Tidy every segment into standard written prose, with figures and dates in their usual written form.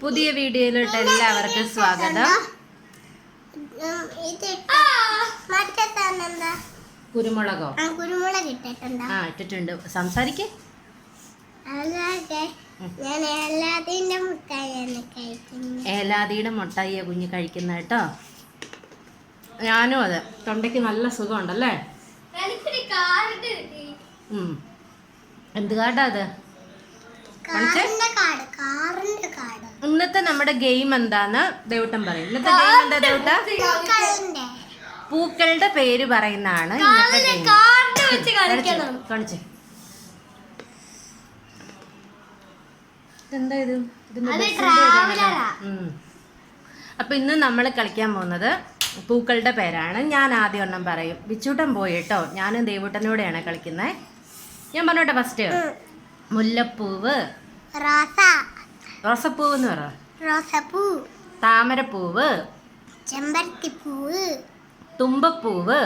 പുതിയ വീഡിയോയിലോട്ട് എല്ലാവർക്കും സ്വാഗതം. കുരുമുളകോ? കുരുമുളക് ഇട്ടിട്ടുണ്ട്. സംസാരിക്കേ. ഏലാദിയുടെ മുട്ടായിയാ കുഞ്ഞ് കഴിക്കുന്ന കേട്ടോ. ഞാനും അതെ. തൊണ്ടയ്ക്ക് നല്ല സുഖമുണ്ടല്ലേ? എന്ത് കാർഡാ അത്? ഇന്നത്തെ നമ്മുടെ ഗെയിം എന്താന്ന് ദേവട്ടൻ പറയും. ഇന്നത്തെ ഗെയിം എന്താ ദേവട്ട? പൂക്കളുടെ പേര് പറയുന്നതാണ് ഇന്നത്തെ ഗെയിം. കാണിച്ചേ. എന്താ ഇത്? അപ്പൊ ഇന്ന് നമ്മൾ കളിക്കാൻ പോകുന്നത് പൂക്കളുടെ പേരാണ്. ഞാൻ ആദ്യം ഒരെണ്ണം പറയും. ബിച്ചൂട്ടൻ പോയി കേട്ടോ. ഞാനും ദേവൂട്ടനോടെയാണ് കളിക്കുന്നത്. ഞാൻ പറഞ്ഞോട്ടെ. ഫസ്റ്റ് മുല്ലപ്പൂവ്, റോസപ്പൂവ് എന്ന് പറ. താമരപ്പൂവ്, ചെമ്പരത്തിപ്പൂവ്, തുമ്പപ്പൂവ്,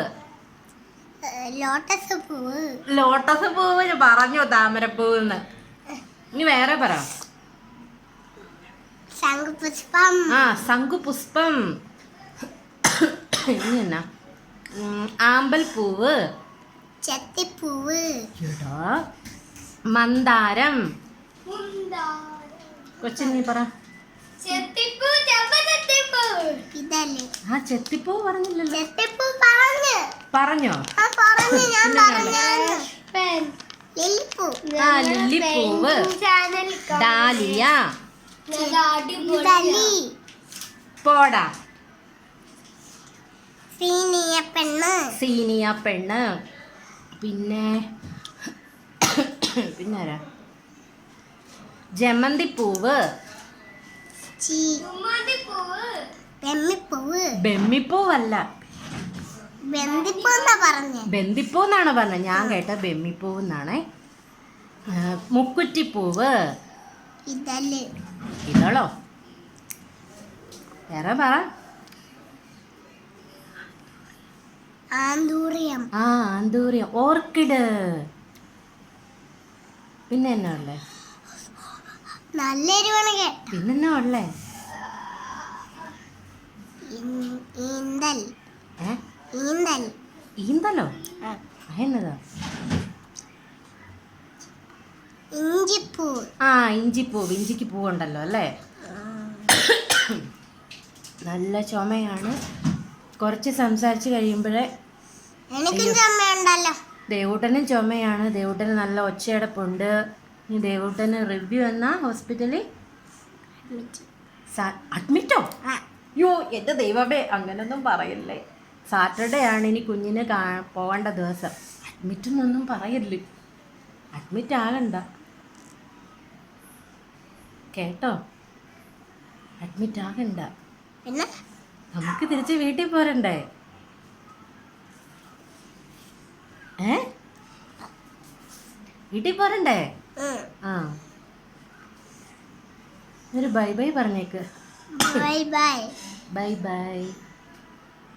ലോട്ടസ് പൂവ്. ലോട്ടസ് പൂവ് പറഞ്ഞു. താമരപ്പൂവെന്ന്. ഇനി വേറെ പറ. ശംഖുപുഷ്പം. ശംഖുപുഷ്പം. ഇനി എന്നാ? ആമ്പൽപ്പൂവ്, ചെത്തിപ്പൂവ്, മന്ദാരം. കൊച്ചിനി പറ. ചെത്തിപ്പൂ പറഞ്ഞില്ലല്ലോ. പറഞ്ഞോ? ലില്ലിപ്പൂവ്, ഡാലിയ, പോടാ, സീനിയ പെണ്ണ്. പിന്നെ പിന്നാരാ? ജമന്തിപ്പൂവ്, ബെമ്മിപ്പൂവല്ല, ബന്ദിപ്പൂന്നാണോ പറഞ്ഞത്? ഞാൻ കേട്ട ബെമ്മിപ്പൂവെന്നാണേ. മുക്കുറ്റിപ്പൂവ്, ഇതളോ? വേറെ പറ. Anthurium, orchid. പിന്നെ എന്നാ ഉള്ളേ? പിന്നെന്നാ ഉള്ളേ? ഈന്തലോ? എന്നതാ? ഇഞ്ചിപ്പൂവ്. ഇഞ്ചിക്ക് പൂവുണ്ടല്ലോ അല്ലേ? നല്ല ചുമയാണ്. കുറച്ച് സംസാരിച്ച് കഴിയുമ്പോഴേ ദേവൂട്ടനും ചുമയാണ്. ദേവൂട്ടന് നല്ല ഒച്ചയടപ്പുണ്ട്. ഈ ദേവൂട്ടന് റിവ്യൂ എന്നാ ഹോസ്പിറ്റലിൽ അഡ്മിറ്റോ? യോ എൻ്റെ ദൈവമേ, അങ്ങനൊന്നും പറയല്ലേ. സാറ്റർഡേ ആണ് ഇനി കുഞ്ഞിന് പോകേണ്ട ദിവസം. അഡ്മിറ്റെന്നൊന്നും പറയല്ലേ. അഡ്മിറ്റ് ആകണ്ട കേട്ടോ. അഡ്മിറ്റ് ആകണ്ട. നമുക്ക് തിരിച്ച് വീട്ടിൽ പോരണ്ടേ? വീട്ടിൽ പോരണ്ടേ? ഒരു ബൈ ബൈ പറഞ്ഞേക്ക്. Bye bye. Bye bye.